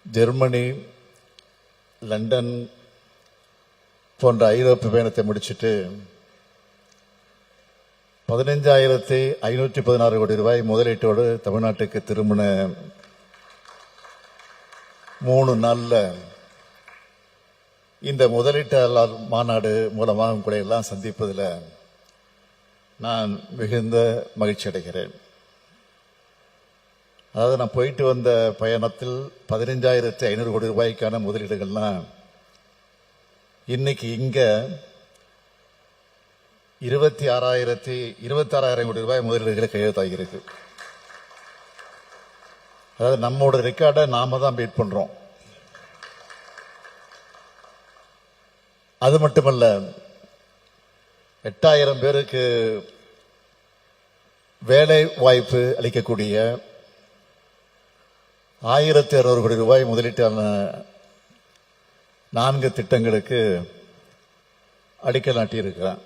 Germany, London போன்ற ஐரோப்பிய பயணத்தை முடிச்சுட்டு 15,516 கோடி ரூபாய் முதலீட்டோடு தமிழ்நாட்டுக்கு திரும்பின 3 நாள்ல இந்த முதலீட்டாளர் மாநாடு மூலமாக உங்களை எல்லாம் சந்திப்பதில் நான் மிகுந்த மகிழ்ச்சி அடைகிறேன். அதாவது நான் போயிட்டு வந்த பயணத்தில் 15,500 கோடி ரூபாய்க்கான முதலீடுகள்லாம் இன்னைக்கு இங்க 26,000 கோடி ரூபாய் முதலீடுகளை கையெழுத்தாகியிருக்கு. அதாவது நம்மோட ரெக்கார்டை நாம தான் பீட் பண்றோம். அது மட்டுமல்ல, 8,000 பேருக்கு வேலை வாய்ப்பு அளிக்கக்கூடிய 1,600 கோடி ரூபாய் முதலீட்டான 4 திட்டங்களுக்கு அடிக்கல் நாட்டியிருக்கிறேன்.